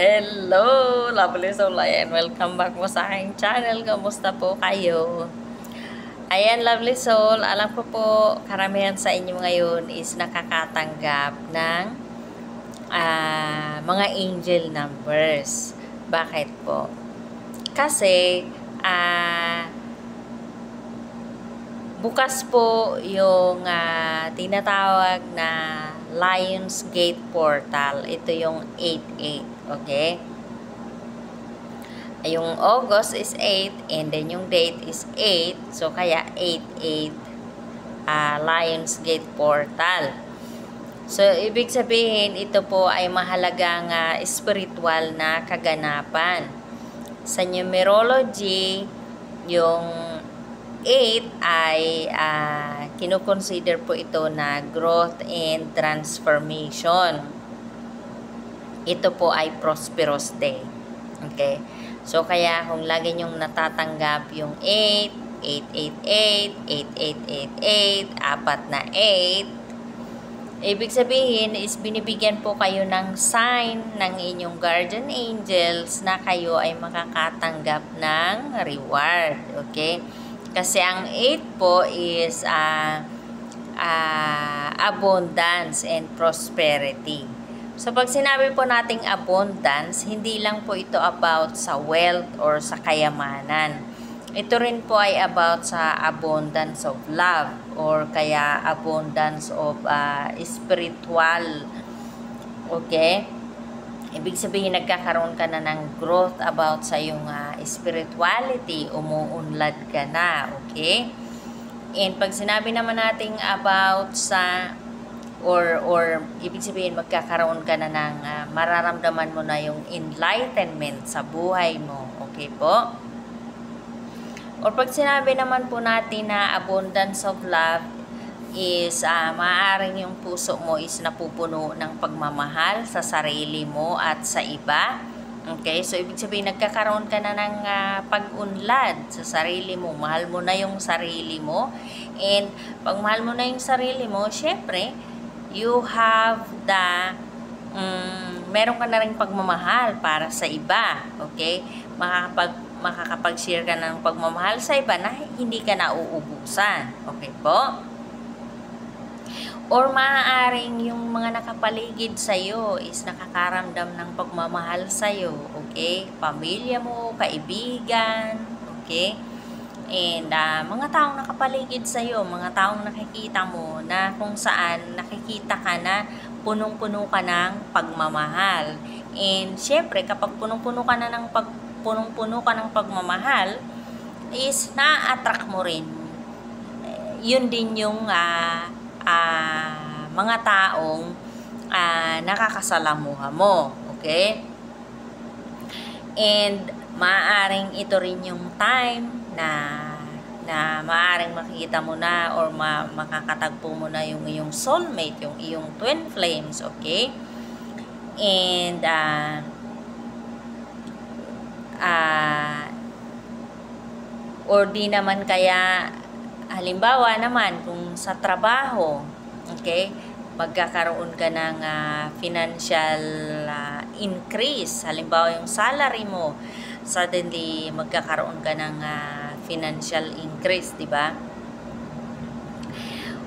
Hello, lovely soul. Ayan, welcome back po sa aking channel. Kamusta po kayo? Ayan, lovely soul. Alam ko po, karamihan sa inyo ngayon is nakakatanggap ng mga angel numbers. Bakit po? Kasi, bukas po yung tinatawag na Lions Gate Portal. Ito yung 8-8. Okay? Yung August is 8 and then yung date is 8. So, kaya 8-8 Lions Gate Portal. So, ibig sabihin, ito po ay mahalagang spiritual na kaganapan. Sa numerology, yung 8 ay kinukonsider po ito na growth and transformation. Ito po ay prosperous day. Okay? So, kaya kung lagi nyong natatanggap yung 8, 888, 8888, 4 na 8, ibig sabihin is binibigyan po kayo ng sign ng inyong guardian angels na kayo ay makakatanggap ng reward. Okay? Kasi ang 8 po is abundance and prosperity. So, pag sinabi po nating abundance, hindi lang po ito about sa wealth or sa kayamanan. Ito rin po ay about sa abundance of love or kaya abundance of spiritual. Okay? Ibig sabihin, nagkakaroon ka na ng growth about sa iyong spirituality, umuunlad ka na. Okay? And pag sinabi naman natin about sa or ibig sabihin magkakaroon ka na ng mararamdaman mo na yung enlightenment sa buhay mo. Okay po? Or pag sinabi naman po natin na abundance of love is maaaring yung puso mo is napupuno ng pagmamahal sa sarili mo at sa iba. Okay? So, ibig sabihin, nagkakaroon ka na ng pag-unlad sa sarili mo. Mahal mo na yung sarili mo. And pag mahal mo na yung sarili mo, syempre, you have the meron ka na rin pagmamahal para sa iba. Okay? Makakapag-share ka ng pagmamahal sa iba na hindi ka na uubusan. Okay po? Or maaaring yung mga nakapaligid sa'yo is nakakaramdam ng pagmamahal sa'yo. Okay? Pamilya mo, kaibigan. Okay? And mga taong nakapaligid sa'yo, mga taong nakikita mo na kung saan nakikita ka na punong-puno ka ng pagmamahal. And syempre, kapag punong-puno ka ng pagmamahal, is na-attract mo rin. Yun din yung mga taong nakakasalamuha mo. Okay? And maaaring ito rin yung time na maaaring makikita mo na or makakatagpo mo na yung iyong soulmate, yung iyong twin flames. Okay? And or di naman kaya, halimbawa naman kung sa trabaho, okay, magkakaroon ka ng financial increase. Halimbawa yung salary mo, suddenly magkakaroon ka ng financial increase, di ba?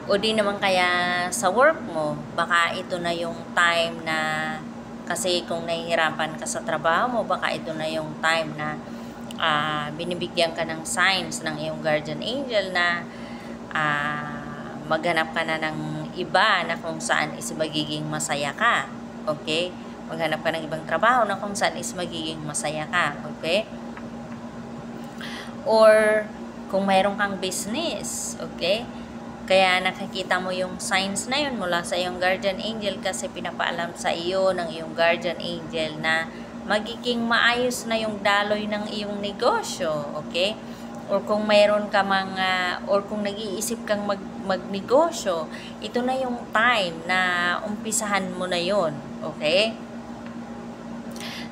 O di naman kaya sa work mo, baka ito na yung time na, kasi kung nahihirapan ka sa trabaho mo, baka ito na yung time na binibigyan ka ng signs ng iyong guardian angel na maghanap ka na ng iba na kung saan is magiging masaya ka. Okay? Maghanap ka ng ibang trabaho na kung saan is magiging masaya ka. Okay? Or kung mayroon kang business. Okay? Kaya nakikita mo yung signs na yun mula sa iyong guardian angel kasi pinapaalam sa iyo ng iyong guardian angel na magiging maayos na yung daloy ng iyong negosyo. Okay? Or kung mayroon ka or kung nag-iisip kang magnegosyo, ito na yung time na umpisahan mo na yon. Okay?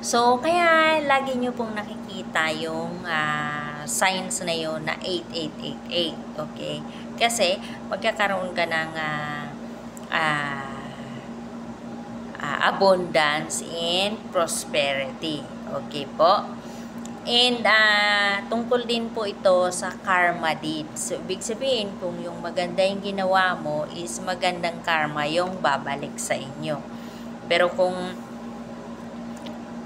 So, kaya lagi nyo pong nakikita yung signs na yon na 8888. Okay? Kasi magkakaroon ka ng abundance and prosperity. Okay po? And tungkol din po ito sa karma deeds. So, ibig sabihin, kung yung maganda yung ginawa mo is magandang karma yung babalik sa inyo. Pero kung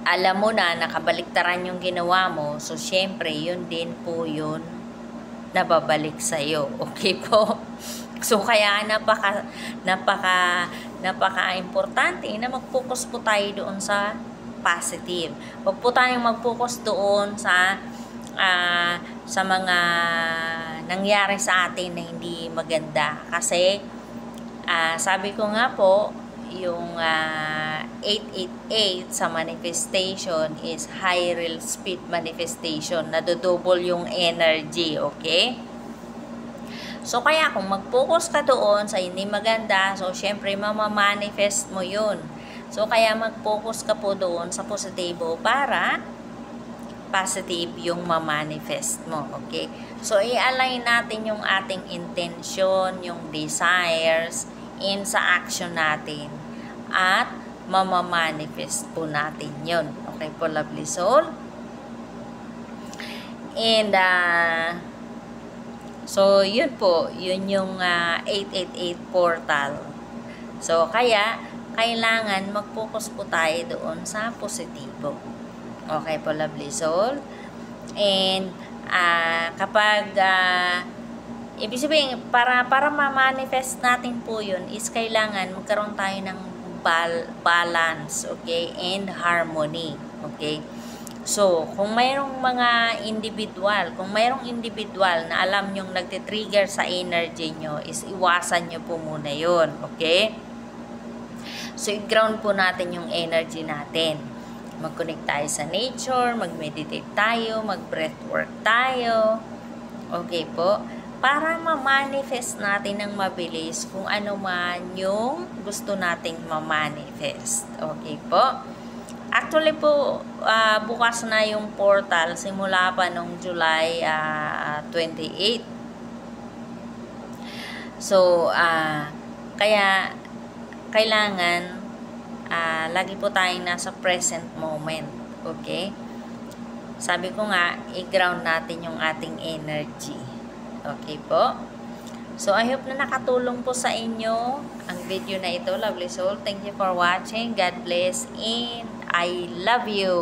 alam mo na nakabaliktaran yung ginawa mo, so syempre, yun din po yun nababalik sa'yo. Okay po? So, kaya napaka-importante na mag-focus po tayo doon sa positive. Huwag po tayong mag-focus doon sa mga nangyari sa atin na hindi maganda. Kasi, sabi ko nga po, yung 888 sa manifestation is high real speed manifestation. Nadodouble yung energy, okay? So, kaya kung mag-focus ka doon sa hindi maganda, so, syempre, mamamanifest mo yun. So, kaya mag-focus ka po doon sa positibo para positive yung mamanifest mo, okay? So, i-align natin yung ating intention, yung desires, in sa action natin. At, mamamanifest po natin yun. Okay po, lovely soul? And, so, yun po. Yun yung 888 portal. So, kaya, kailangan mag-focus po tayo doon sa positibo. Okay po, lovely soul? And, kapag, ibig sabihin, para ma-manifest natin po yun, is kailangan magkaroon tayo ng balance, okay? And harmony, okay? So, kung mayroong mga individual, na alam nyong nagtitrigger sa energy nyo, is iwasan nyo po muna yun, okay? So, i-ground po natin yung energy natin. Mag-connect tayo sa nature, mag-meditate tayo, mag-breathwork tayo, okay po? Para ma-manifest natin ng mabilis kung ano man yung gusto nating ma-manifest, okay po? Actually po, bukas na yung portal simula pa nung July 28. So, kaya kailangan lagi po tayong nasa present moment. Okay? Sabi ko nga, i-ground natin yung ating energy. Okay po? So, I hope na nakatulong po sa inyo ang video na ito, lovely soul. Thank you for watching. God bless and I love you.